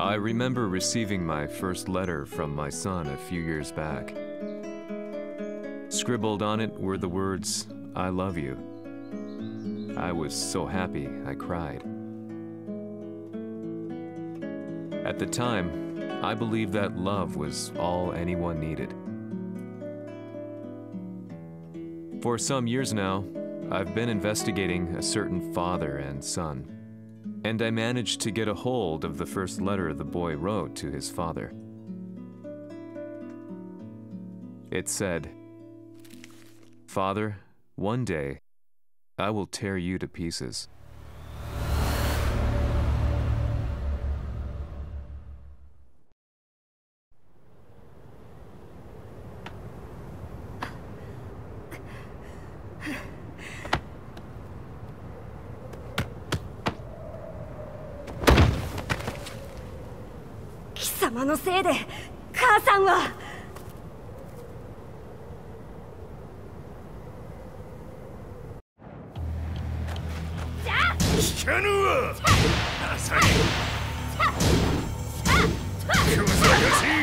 I remember receiving my first letter from my son a few years back. Scribbled on it were the words, "I love you." I was so happy I cried. At the time, I believed that love was all anyone needed. For some years now, I've been investigating a certain father and son, and I managed to get a hold of the first letter the boy wrote to his father. It said, "Father, one day, I will tear you to pieces."貴様のせいで母さんは。聞かぬわ。浅い。くずかしい。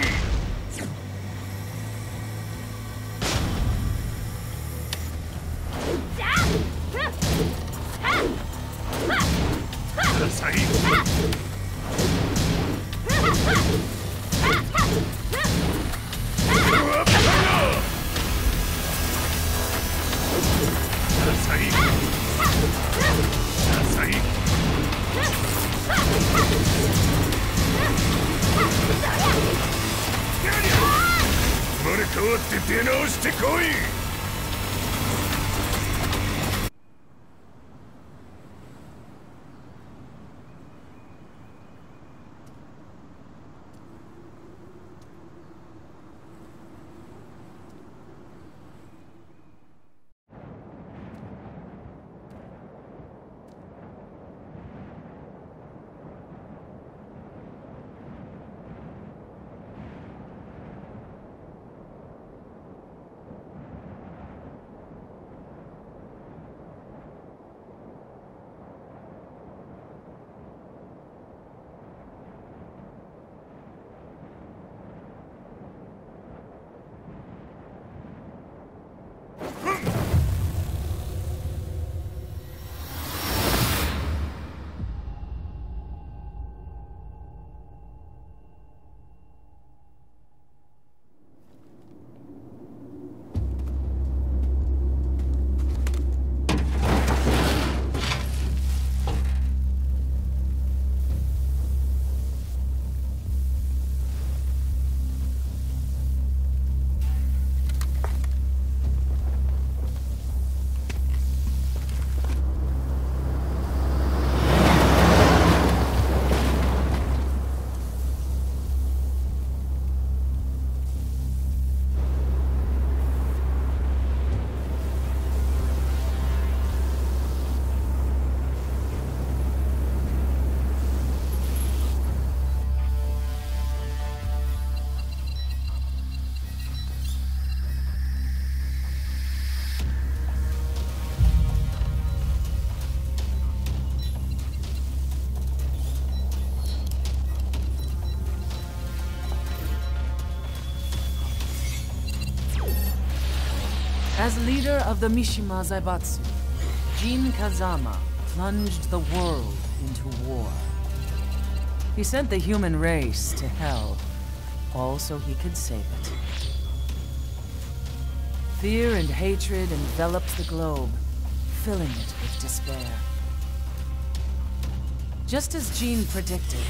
浅い。生まれ変わって出直してこい。As leader of the Mishima Zaibatsu, Jin Kazama plunged the world into war. He sent the human race to hell, all so he could save it. Fear and hatred enveloped the globe, filling it with despair. Just as Jin predicted,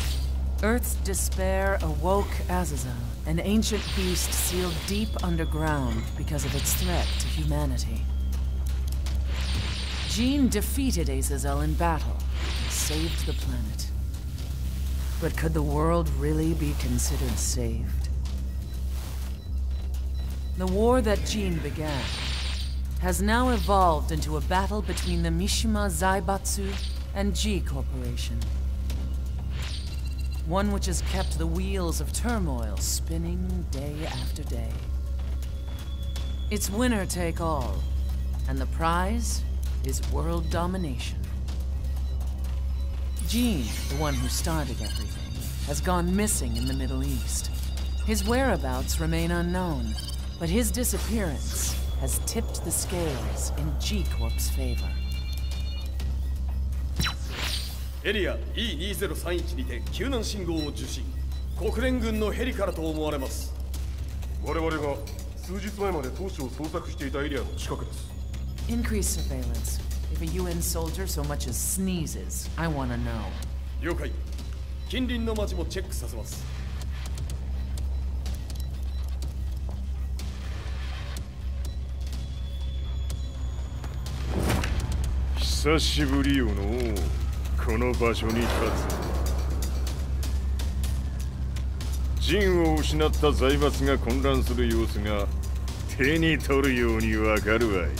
Earth's despair awoke Azazel, an ancient beast sealed deep underground because of its threat to humanity. Jin defeated Azazel in battle and saved the planet. But could the world really be considered saved? The war that Jin began has now evolved into a battle between the Mishima Zaibatsu and G Corporation. One which has kept the wheels of turmoil spinning day after day. It's winner take all, and the prize is world domination. Jin, the one who started everything, has gone missing in the Middle East. His whereabouts remain unknown, but his disappearance has tipped the scales in G-Corp's favor. エリア E2031 にて救難信号を受信。国連軍のヘリからと思われます。我々が数日前まで当初を捜索していたエリアの近くです。Increase surveillance. If a UN soldier so much as sneezes, I want to know. 了解。近隣の町もチェックさせます。久しぶりよのこの場所に立つ。陣を失った財閥が混乱する様子が手に取るようにわかるわい。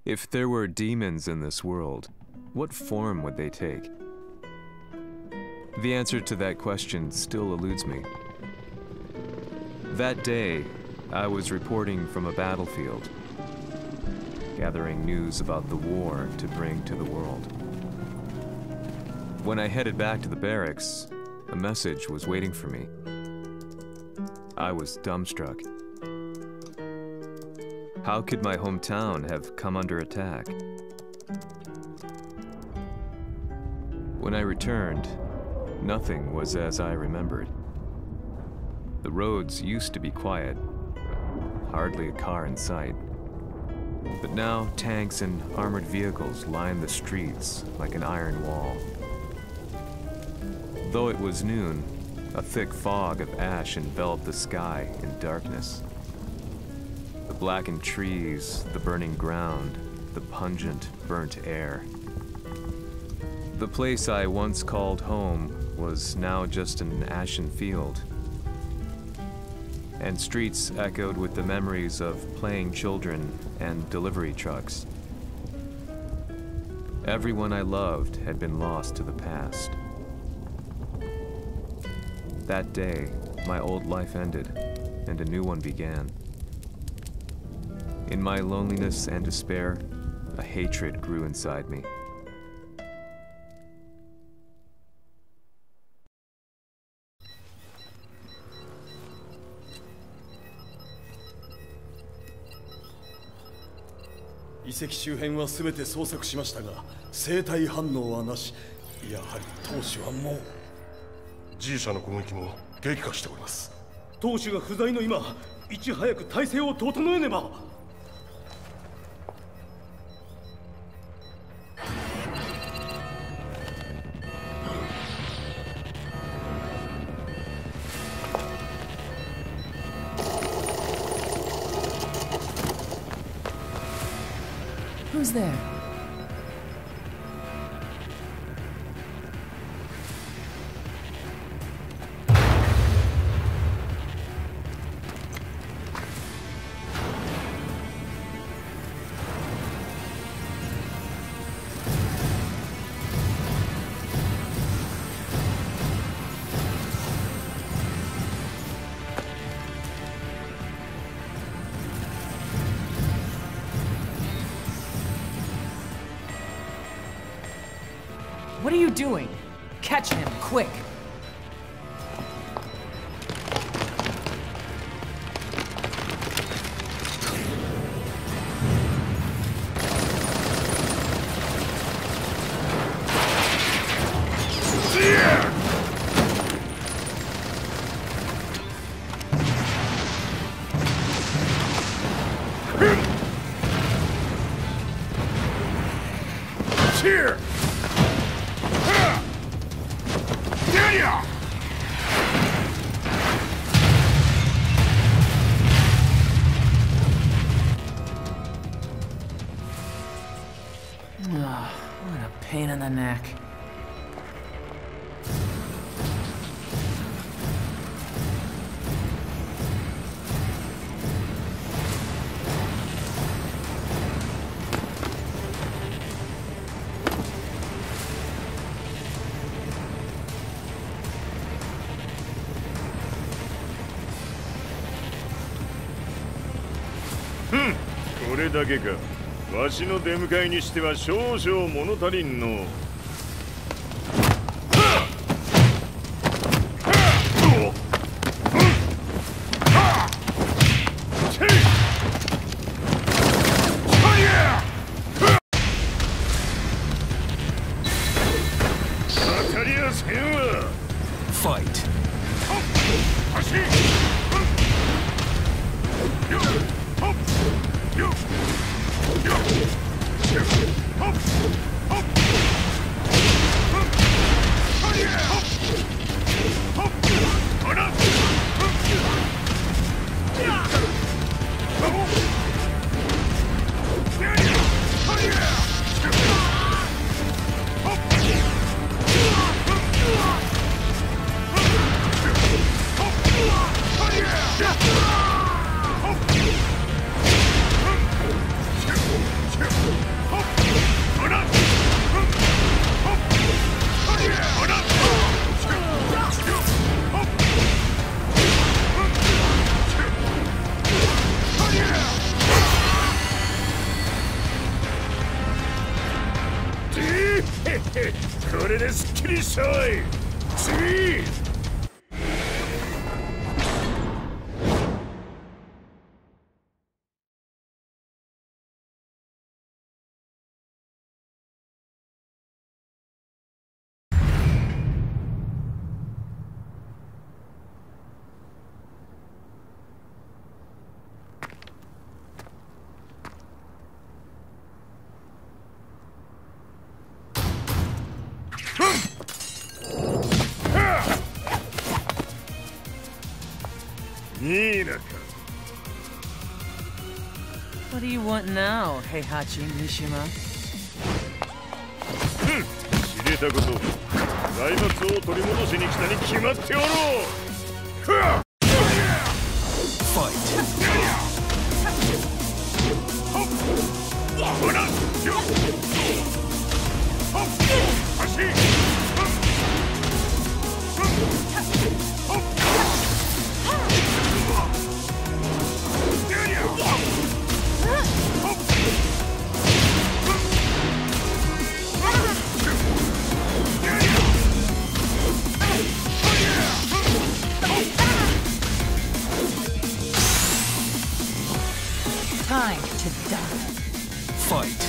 If there were demons in this world, what form would they take? The answer to that question still eludes me. That day, I was reporting from a battlefield, gathering news about the war to bring to the world. When I headed back to the barracks, a message was waiting for me. I was dumbstruck. How could my hometown have come under attack? When I returned, nothing was as I remembered. The roads used to be quiet, hardly a car in sight. But now tanks and armored vehicles line the streets like an iron wall. Though it was noon, a thick fog of ash enveloped the sky in darkness. The blackened trees, the burning ground, the pungent, burnt air. The place I once called home was now just an ashen field, and streets echoed with the memories of playing children and delivery trucks. Everyone I loved had been lost to the past. That day, my old life ended, and a new one began. In my loneliness and despair, a hatred grew inside me.遺跡周辺は全て捜索しましたが、生体反応はなし。やはり当主はもう。G 社の攻撃も激化しております。当主が不在の今、いち早く体制を整えねば。Who's there? What are you doing? Catch him, quick! Here! What a pain in the neck. これだけか。わしの出迎えにしては少々物足りんの。Fight. Hehehe これですっきりしたわい。次。What do you want now, Heihachi Mishima? 知れたこと。財閥を取り戻しに来たに決まっておろう。Time to die. Fight.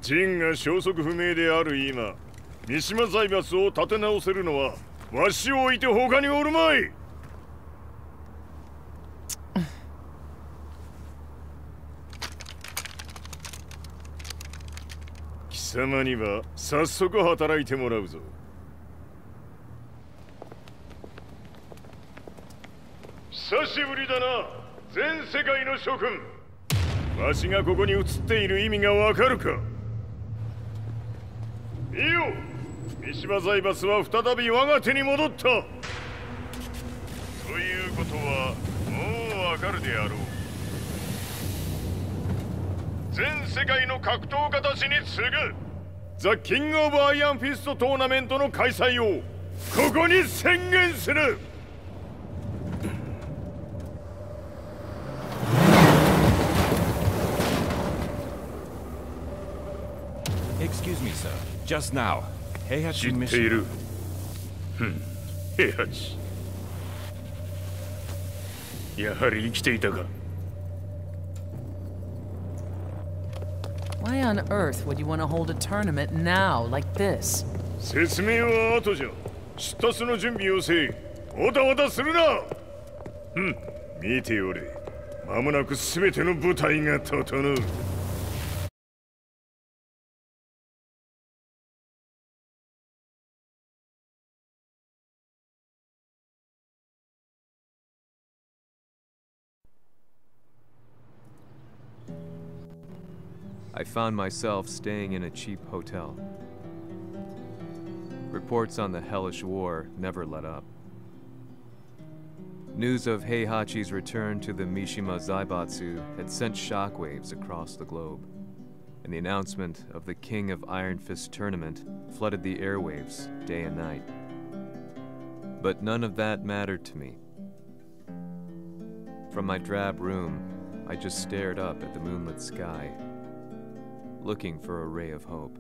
陣が消息不明である今、三島財閥を立て直せるのはわしを置いて他におるまい。貴様には早速働いてもらうぞ。久しぶりだな、全世界の諸君。わしがここに映っている意味がわかるか。いいよ、三島財閥は再び我が手に戻った。ということはもうわかるであろう。全世界の格闘家たちに次ぐザ・キング・オブ・アイアンフィストトーナメントの開催をここに宣言する。Excuse me, sir. Just now, 知っている。平八。やはり生きていたか。Why on earth would you want to hold a tournament now, like this? 説明は後じゃ。出立の準備をせい。おたわたするな。見ておれ。間もなく全ての部隊が整う。I found myself staying in a cheap hotel. Reports on the hellish war never let up. News of Heihachi's return to the Mishima Zaibatsu had sent shockwaves across the globe, and the announcement of the King of Iron Fist tournament flooded the airwaves day and night. But none of that mattered to me. From my drab room, I just stared up at the moonlit sky, looking for a ray of hope.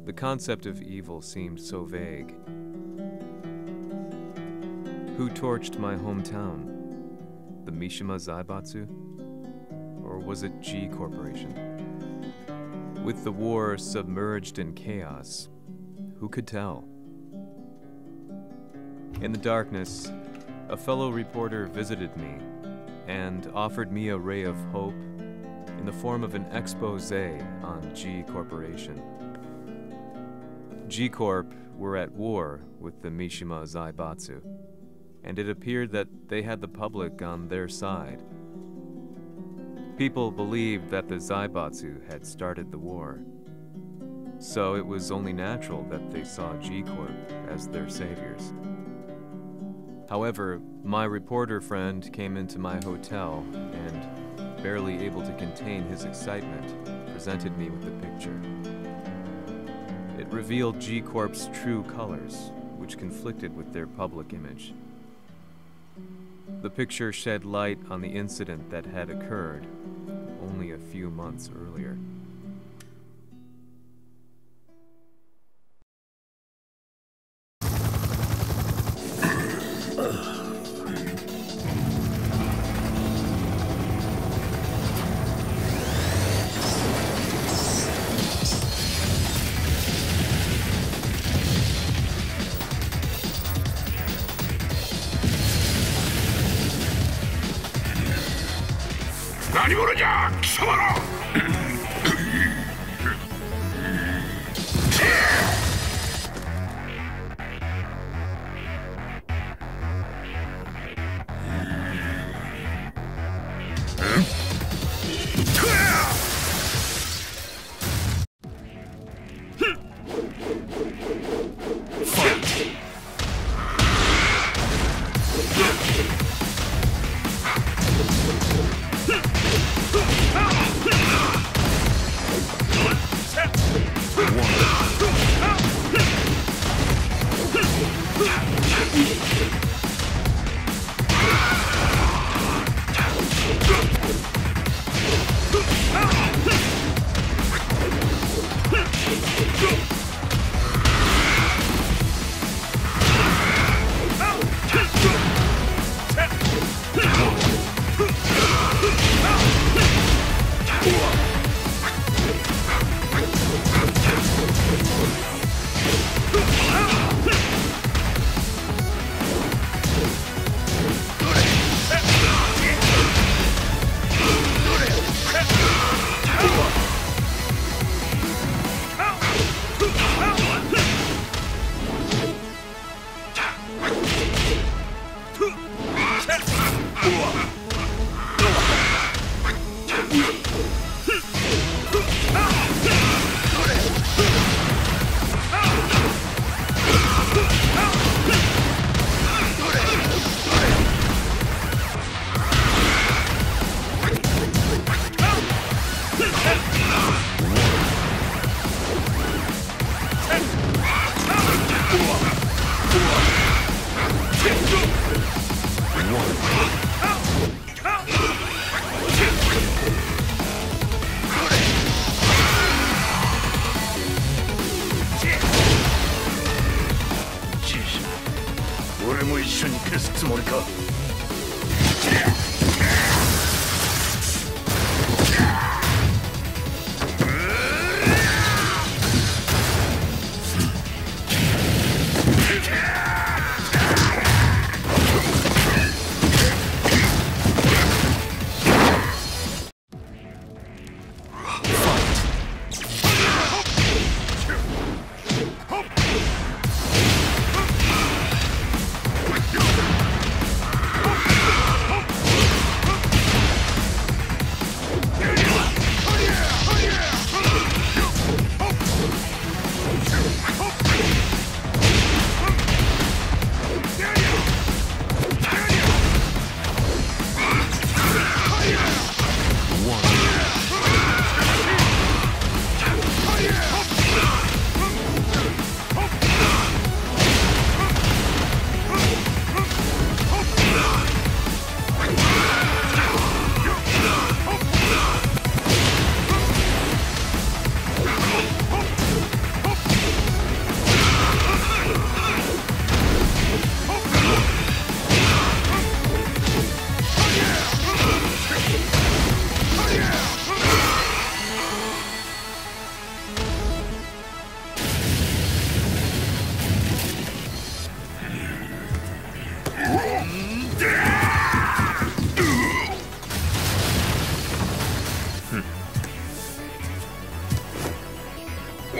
The concept of evil seemed so vague. Who torched my hometown? The Mishima Zaibatsu? Or was it G Corporation? With the war submerged in chaos, who could tell? In the darkness, a fellow reporter visited me and offered me a ray of hope in the form of an expose on G Corporation. G Corp were at war with the Mishima Zaibatsu, and it appeared that they had the public on their side. People believed that the Zaibatsu had started the war, so it was only natural that they saw G Corp as their saviors. However, my reporter friend came into my hotel and, barely able to contain his excitement, presented me with the picture. It revealed G Corp's true colors, which conflicted with their public image. The picture shed light on the incident that had occurred only a few months earlier.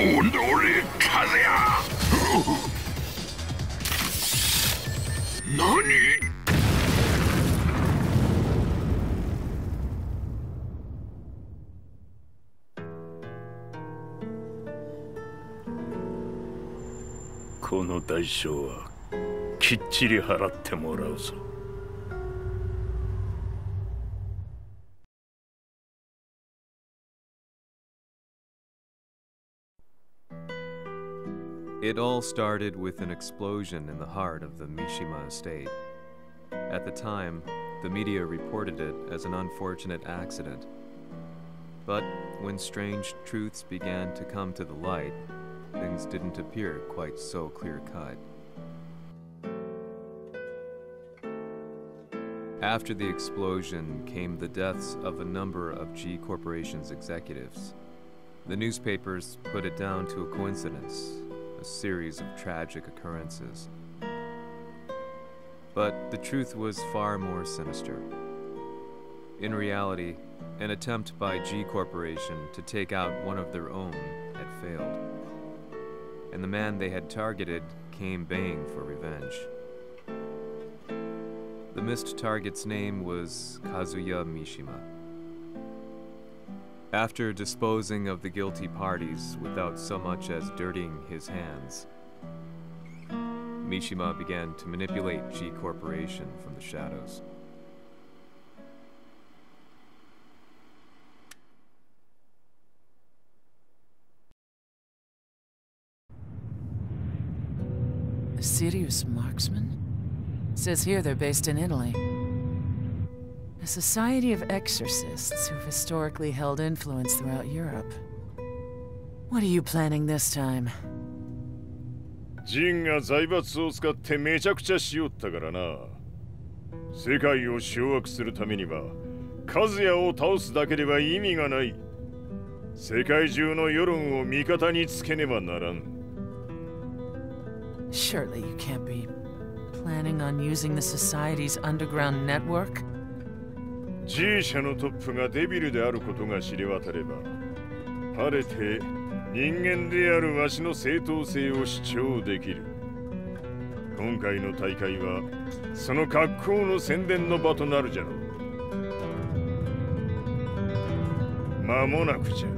오늘의 카레야! 나니? この代償はきっちり払ってもらうぞ。It all started with an explosion in the heart of the Mishima estate. At the time, the media reported it as an unfortunate accident. But when strange truths began to come to the light, things didn't appear quite so clear-cut. After the explosion came the deaths of a number of G Corporation's executives. The newspapers put it down to a coincidence, a series of tragic occurrences. But the truth was far more sinister. In reality, an attempt by G Corporation to take out one of their own had failed, and the man they had targeted came baying for revenge. The missed target's name was Kazuya Mishima. After disposing of the guilty parties without so much as dirtying his hands, Mishima began to manipulate G Corporation from the shadows. A serious marksman? Says here they're based in Italy. A society of exorcists who've historically held influence throughout Europe. What are you planning this time? ジンが財閥を使ってめちゃくちゃしよったからな。世界を掌握するためには、カズヤを倒すだけでは意味がない。世界中の世論を味方につけねばならん。Surely you can't be planning on using the society's underground network? G 社のトップがデビルであることが知れ渡れば、晴れて人間であるわしの正当性を主張できる。今回の大会はその格好の宣伝の場となるじゃろう。間もなくじゃ。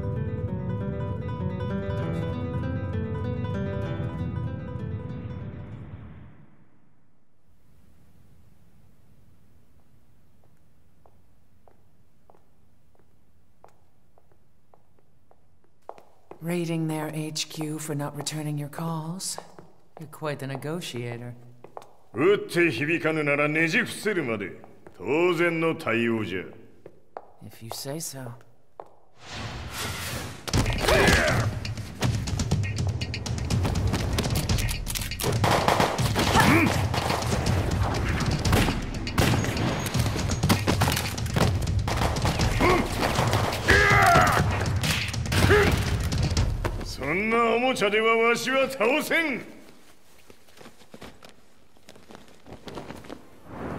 Raiding their HQ for not returning your calls? You're quite the negotiator. 撃って響かぬならねじ伏せるまで当然の対応じゃ。If you say so. そんなおもちゃではわしは倒せん。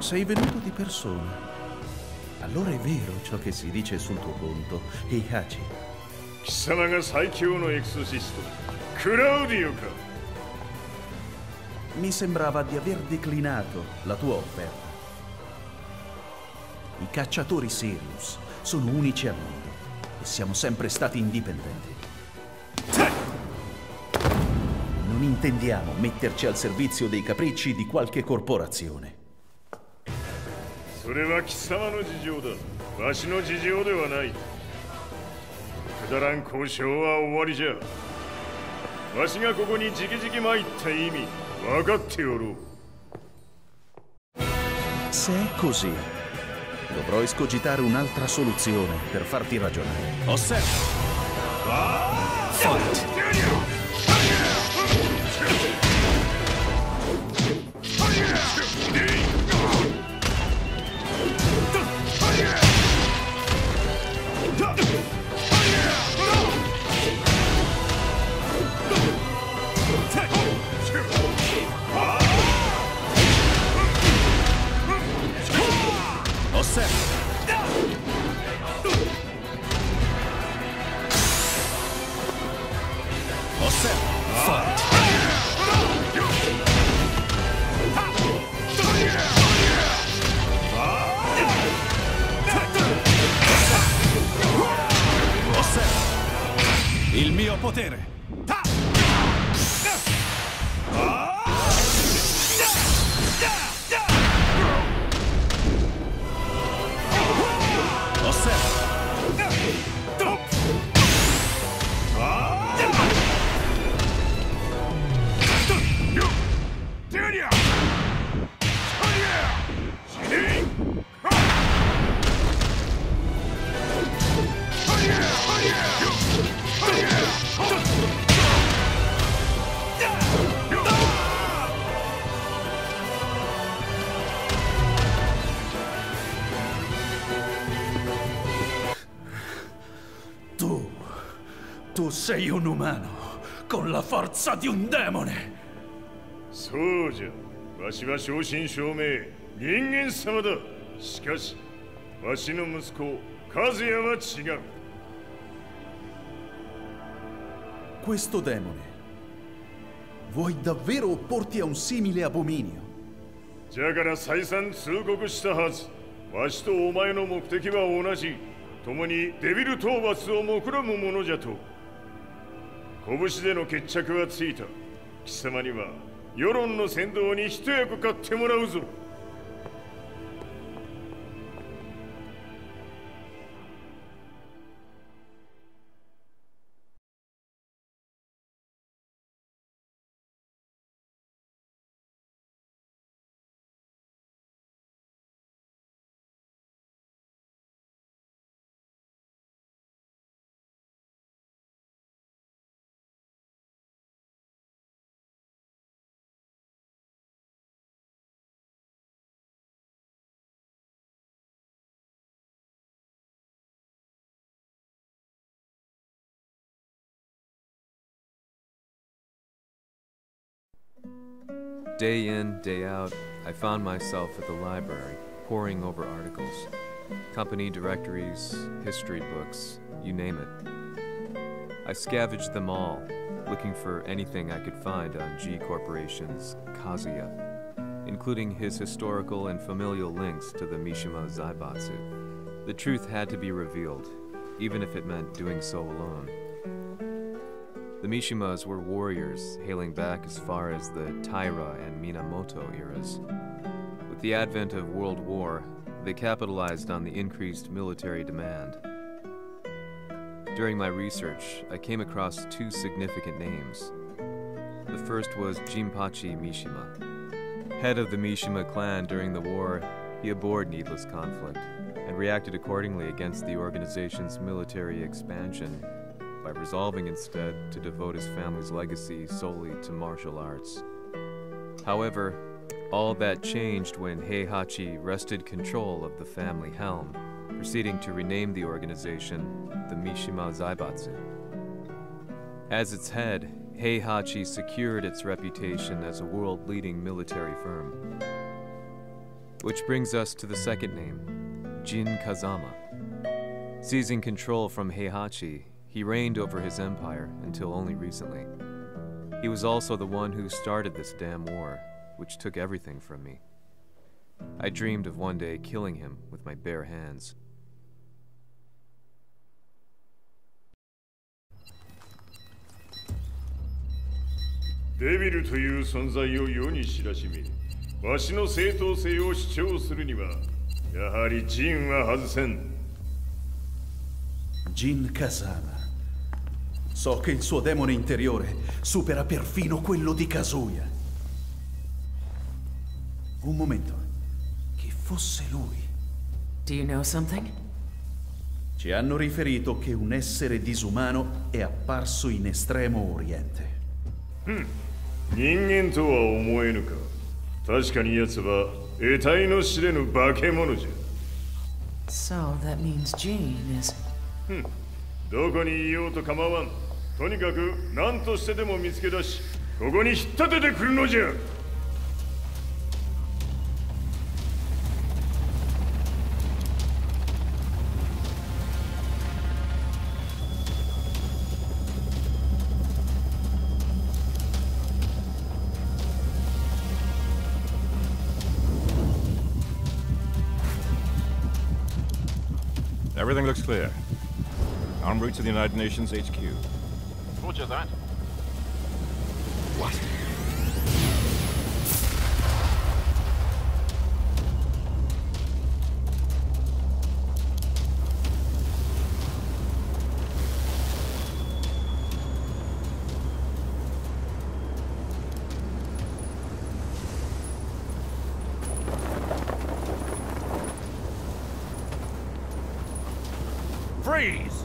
Sei venuto di persona. Allora è vero ciò che si dice sul tuo conto, Heihachi. 貴様が最強のエクソシスト、クラウディオか。Mi sembrava di aver declinato la tua offerta. I cacciatori Sirius sono unici al mondo e siamo sempre stati indipendenti. Non intendiamo metterci al servizio dei capricci di qualche corporazione. それは貴様の事情だ。わしの事情ではない。くだらん交渉は終わりじゃ。わしがここに直々参った意味分かっておろう。Se è così, dovrò escogitare un'altra soluzione per farti ragionare. Osserva! Fight! mio potere! Ta! Osserva! Tu sei un umano, con la forza di un demone! そうじゃ、わしは正真正銘人間様だ。しかし、わしの息子和也は違う。Questo demone, vuoi davvero opporti a un simile abominio? じゃから再三通告したはず。わしとお前の目的は同じ。共にデビル討伐を目論むものじゃと。拳での決着はついた。貴様には世論の先導に一役買ってもらうぞ。Day in, day out, I found myself at the library, poring over articles. Company directories, history books, you name it. I scavenged them all, looking for anything I could find on G Corporation's Kazuya, including his historical and familial links to the Mishima Zaibatsu. The truth had to be revealed, even if it meant doing so alone. The Mishimas were warriors hailing back as far as the Taira and Minamoto eras. With the advent of World War, they capitalized on the increased military demand. During my research, I came across two significant names. The first was Jinpachi Mishima. Head of the Mishima clan during the war, he abhorred needless conflict and reacted accordingly against the organization's military expansion by resolving instead to devote his family's legacy solely to martial arts. However, all that changed when Heihachi wrested control of the family helm, proceeding to rename the organization the Mishima Zaibatsu. As its head, Heihachi secured its reputation as a world-leading military firm. Which brings us to the second name, Jin Kazama. Seizing control from Heihachi, he reigned over his empire until only recently. He was also the one who started this damn war, which took everything from me. I dreamed of one day killing him with my bare hands. Devil という存在を世に知らしめ、わしの正当性を主張するには、やはりジンは外せん。Jin Kazama. So che il suo demone interiore supera perfino quello di Kazuya. Un momento. Chi fosse lui? Do you know something? Ci hanno riferito che un essere disumano è apparso in Estremo Oriente. 人間とは思えぬか。確かに奴は得体の知れぬ化け物じゃ。So that means Jean is... どこにいようと構わん。とにかく何としてでも見つけ出し、ここに引っ立ててくるのじゃ。Everything looks clear. En route to the United Nations HQ. Roger that. What? Freeze!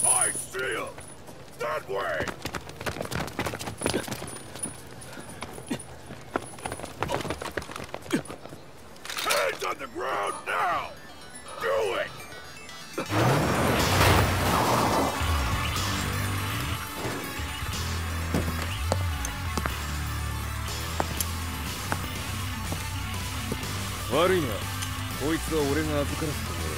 I see him! That way! Hands on the ground now! Do it!悪いな。こいつは俺が預からせてもらう。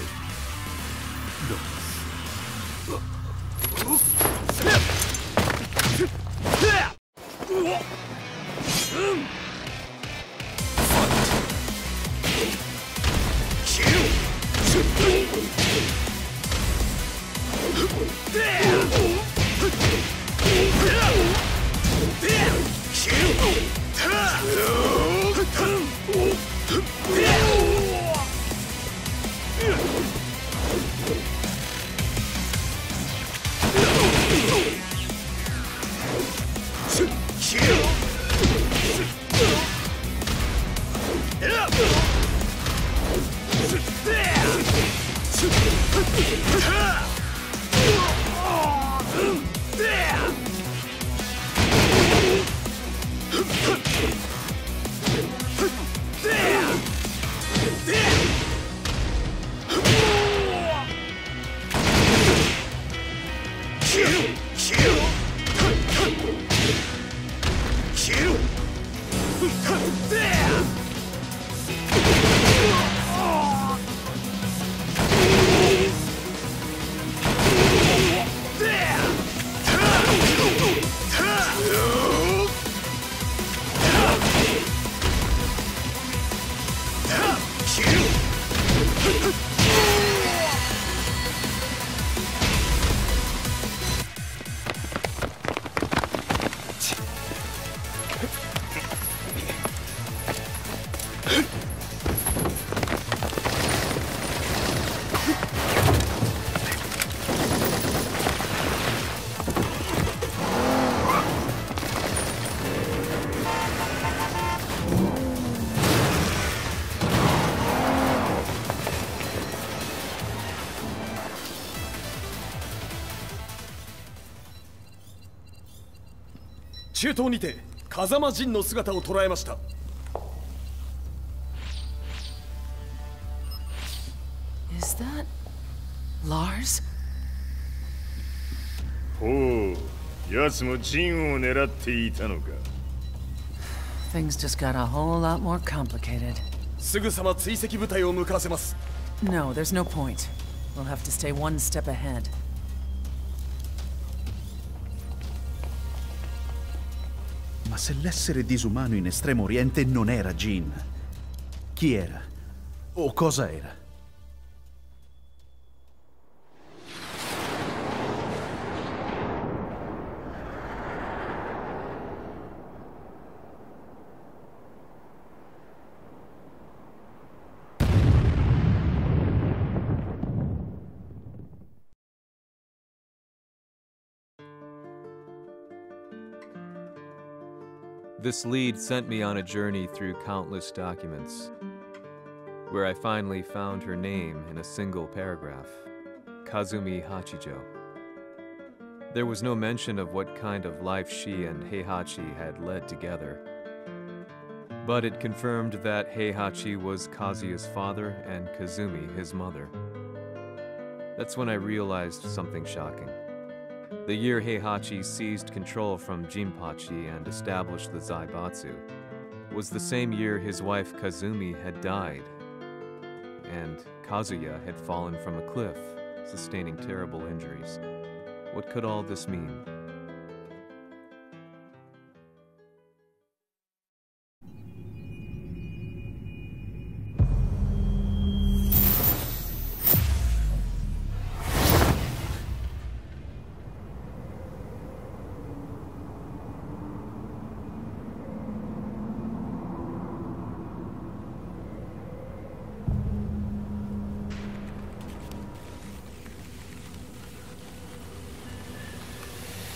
中東にて風間陣の姿を捉えました。Is that Lars? ほう、奴も陣を狙っていたのか。Things just got a whole lot more complicated. すぐさま追跡部隊を向かわせます。No, there's no point. We'll have to stay one step ahead. Ma se l'essere disumano in Estremo Oriente non era Jin, chi era? O cosa era? This lead sent me on a journey through countless documents, where I finally found her name in a single paragraph, Kazumi Hachijo. There was no mention of what kind of life she and Heihachi had led together. But it confirmed that Heihachi was Kazuya's father and Kazumi his mother. That's when I realized something shocking. The year Heihachi seized control from Jinpachi and established the Zaibatsu was the same year his wife Kazumi had died, and Kazuya had fallen from a cliff, sustaining terrible injuries. What could all this mean?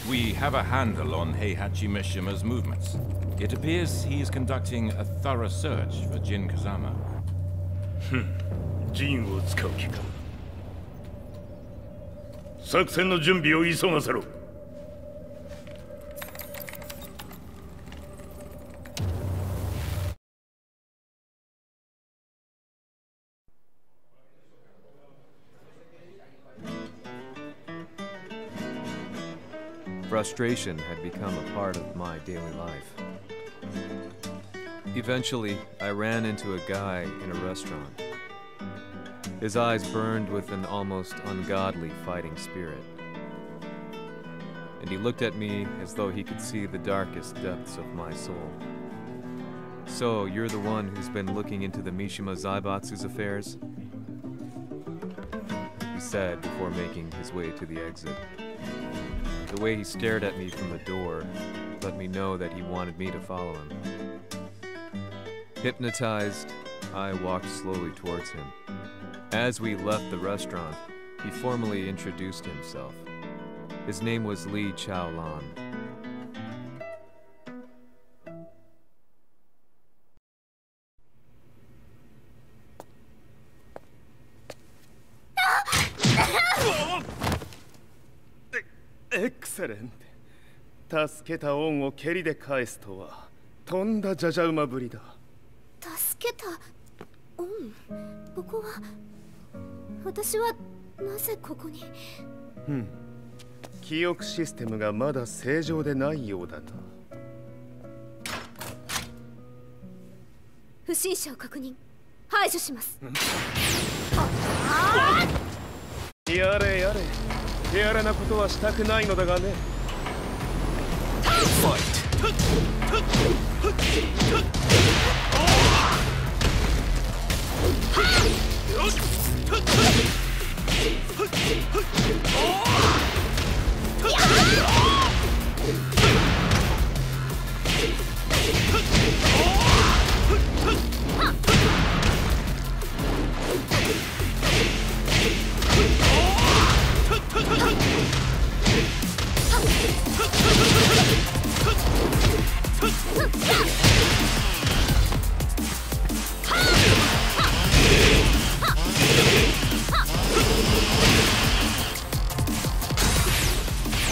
We have a handle on Heihachi Mishima's movements. It appears he is conducting a thorough search for Jin Kazama. ジンを使う気か。作戦の準備を急がせろ。Frustration had become a part of my daily life. Eventually, I ran into a guy in a restaurant. His eyes burned with an almost ungodly fighting spirit. And he looked at me as though he could see the darkest depths of my soul. "So, you're the one who's been looking into the Mishima Zaibatsu's affairs?" he said before making his way to the exit. The way he stared at me from the door let me know that he wanted me to follow him. Hypnotized, I walked slowly towards him. As we left the restaurant, he formally introduced himself. His name was Li Chaolan. Excellent. 助けた恩を蹴りで返すとはとんだじゃじゃ馬ぶりだ。助けた恩？ここは私はなぜここに？記憶システムがまだ正常でないようだな。不審者を確認。排除します。やれやれ。手荒なことはしたくないのだがね。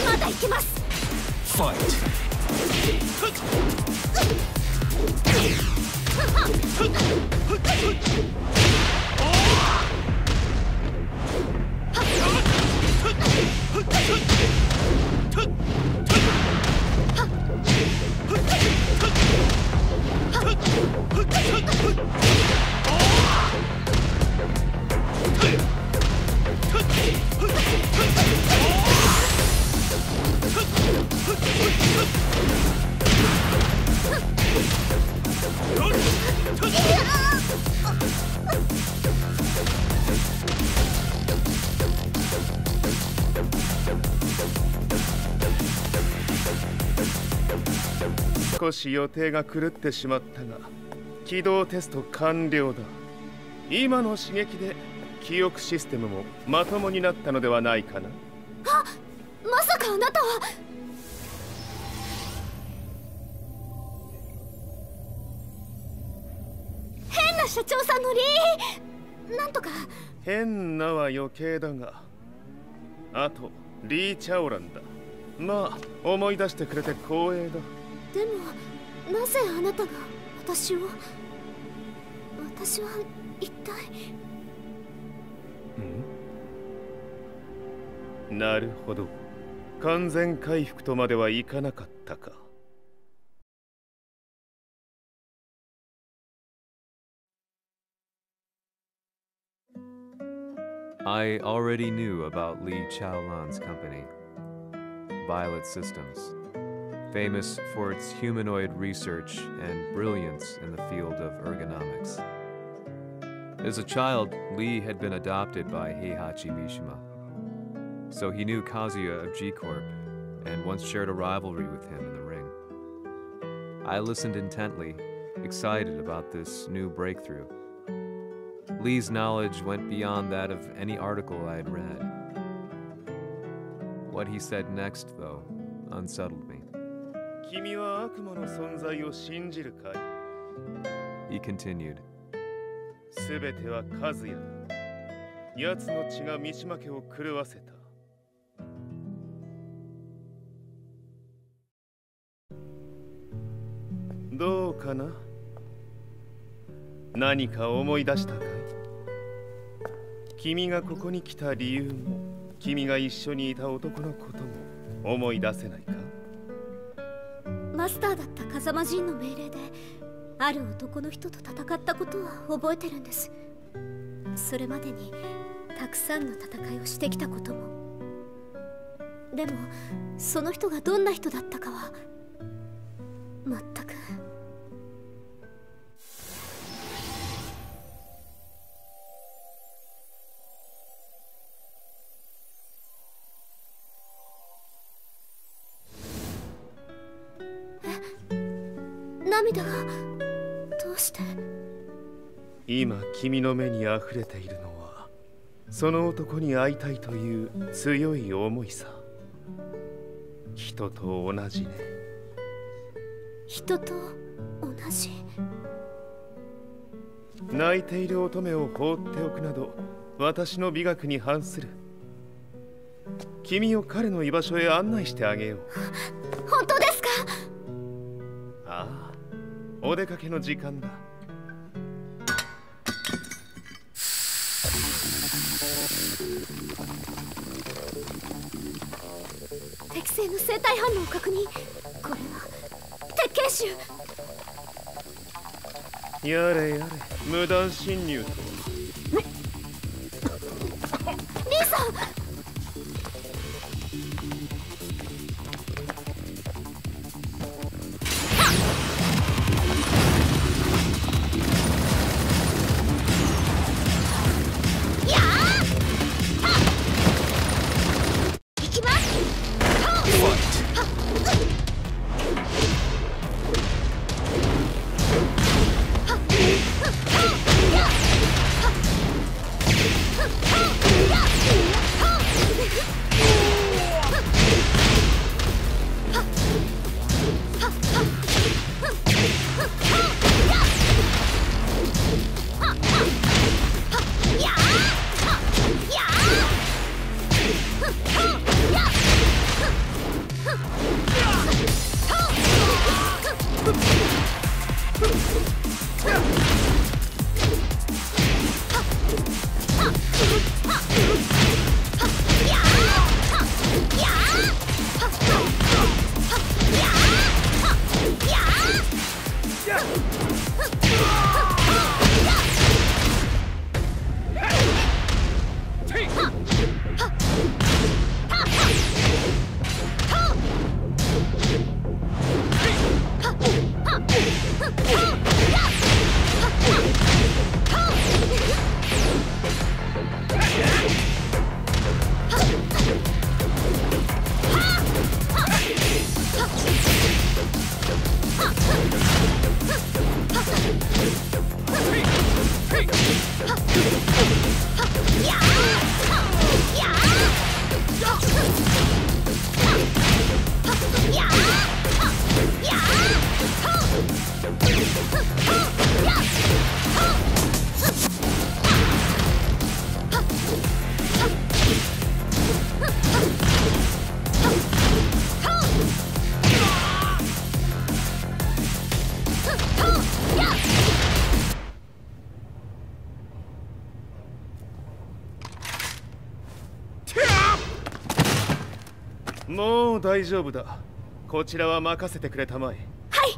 まだいけます。少し予定が狂ってしまったが起動テスト完了だ。今の刺激で記憶システムもまともになったのではないかな。あ、まさかあなたは。変な社長さんのなんとか。変なは余計だが、あとリー・チャオランだ。まあ思い出してくれて光栄だ。でもなぜあなたが私は一体。なるほど、完全回復とまではいかなかったか。I already knew about Li Chaolan's company, Violet Systems, famous for its humanoid research and brilliance in the field of ergonomics. As a child, Li had been adopted by Heihachi Mishima, so he knew Kazuya of G-Corp and once shared a rivalry with him in the ring. I listened intently, excited about this new breakthrough. Lee's knowledge went beyond that of any article I had read. What he said next, though, unsettled me. 君は悪魔の存在を信じるかい? He continued. すべては和也だ。奴の血が三島家を狂わせた。どうかな？何か思い出したかい？君がここに来た理由も、君が一緒にいた男のことも思い出せないか？マスターだった風間陣の命令である男の人と戦ったことは覚えてるんです。それまでにたくさんの戦いをしてきたことも。でもその人がどんな人だったかは全く。涙がどうして？今君の目にあふれているのはその男に会いたいという強い思いさ。人と同じね。人と同じ？泣いている乙女を放っておくなど私の美学に反する。君を彼の居場所へ案内してあげよう。本当ですか？ああ、お出かけの時間だ。適正の生体反応を確認。これは鉄拳臭。やれやれ、無断侵入とは。兄さん。大丈夫だ。こちらは任せてくれたまえ。はい。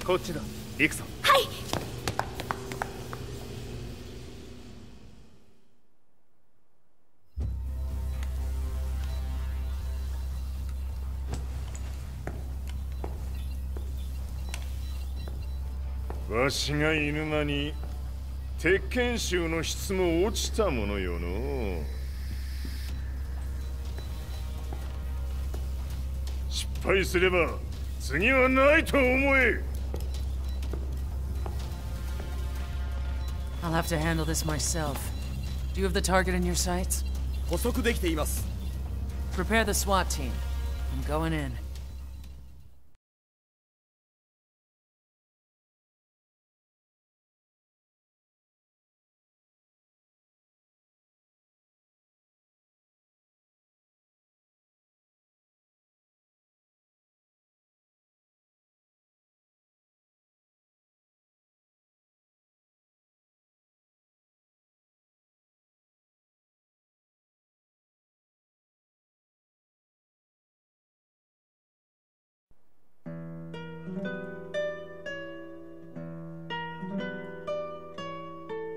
こっちだ。行くぞ。はい。わしが犬間に鉄拳衆の質も落ちたものよの。失敗すれば次はないと思え。I'll have to handle this myself. Do you have the target in your sights? 捕捉できています。Prepare the SWAT team. I'm going in.「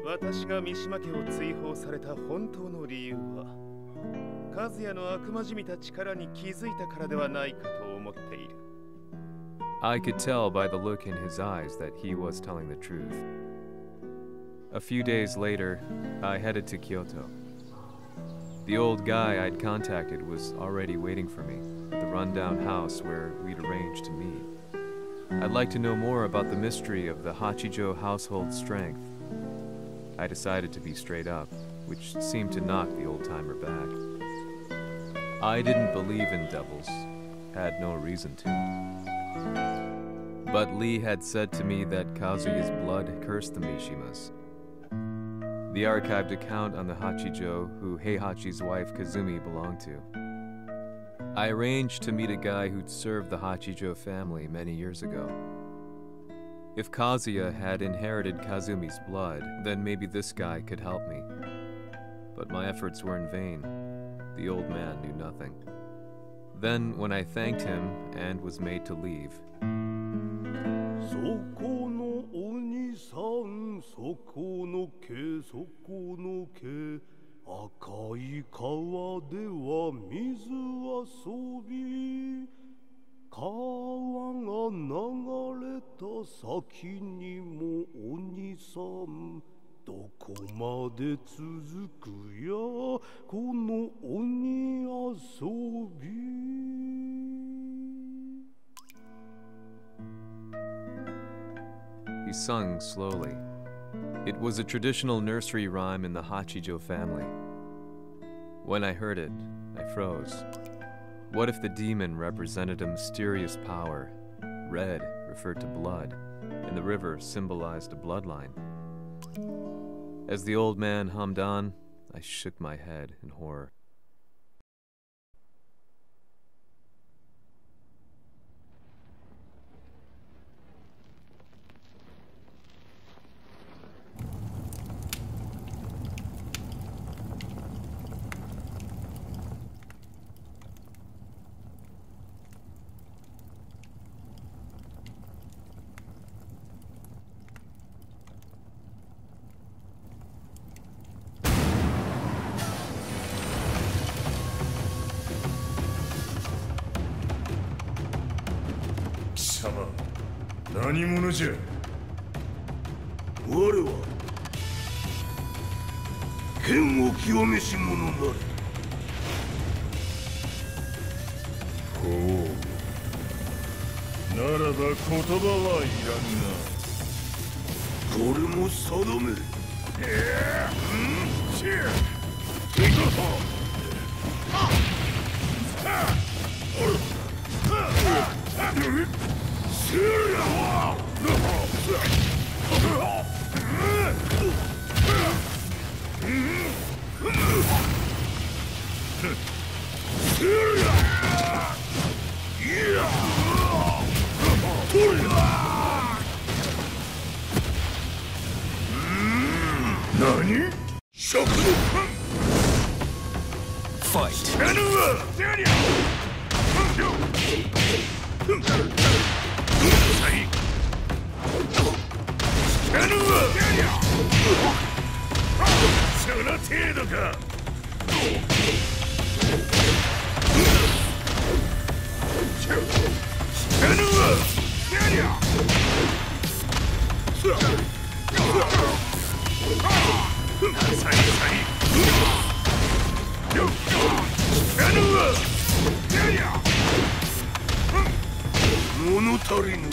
私が三島家を追放された本当の理由は、和也の悪魔じみた力に気づいたからではないかと思っている。I could tell by the look in his eyes that he was telling the truth. A few days later, I headed to Kyoto. The old guy I'd contacted was already waiting for me at the rundown house where we'd arranged to meet. I'd like to know more about the mystery of the Hachijo household strength. I decided to be straight up, which seemed to knock the old-timer back. I didn't believe in devils, had no reason to. But Lee had said to me that Kazuya's blood cursed the Mishimas. The archived account on the Hachijo who Heihachi's wife Kazumi belonged to. I arranged to meet a guy who'd served the Hachijo family many years ago. If Kazuya had inherited Kazumi's blood, then maybe this guy could help me. But my efforts were in vain. The old man knew nothing. Then, when I thanked him and was made to leave, そこのお兄さん、そこの毛、そこの毛、赤い川では水遊び、川が流れた先にもお兄さん、どこまで続くやこの鬼遊び。he sung slowly. It was a traditional nursery rhyme in the Hachijo family. When I heard it, I froze. What if the demon represented a mysterious power? Red referred to blood, and the river symbolized a bloodline. As the old man hummed on, I shook my head in horror. What? 何者じゃ。我は剣を極めし者なれ。ほう。ならば言葉はいらんな。これも定め。何？ Fight!物足りぬ。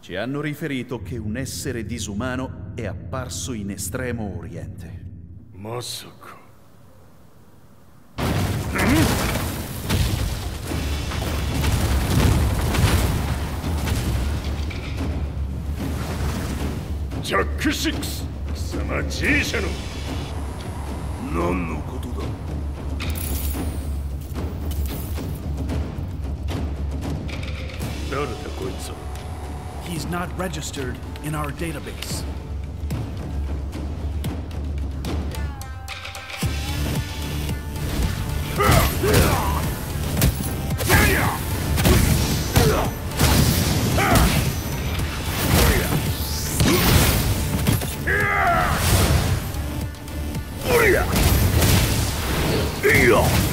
Ci hanno riferito che un essere disumano è apparso in Estremo Oriente. まさか。ジャック6、貴様 G 社の何のことだ。誰だこいつは。He's not registered in our database. Yeah!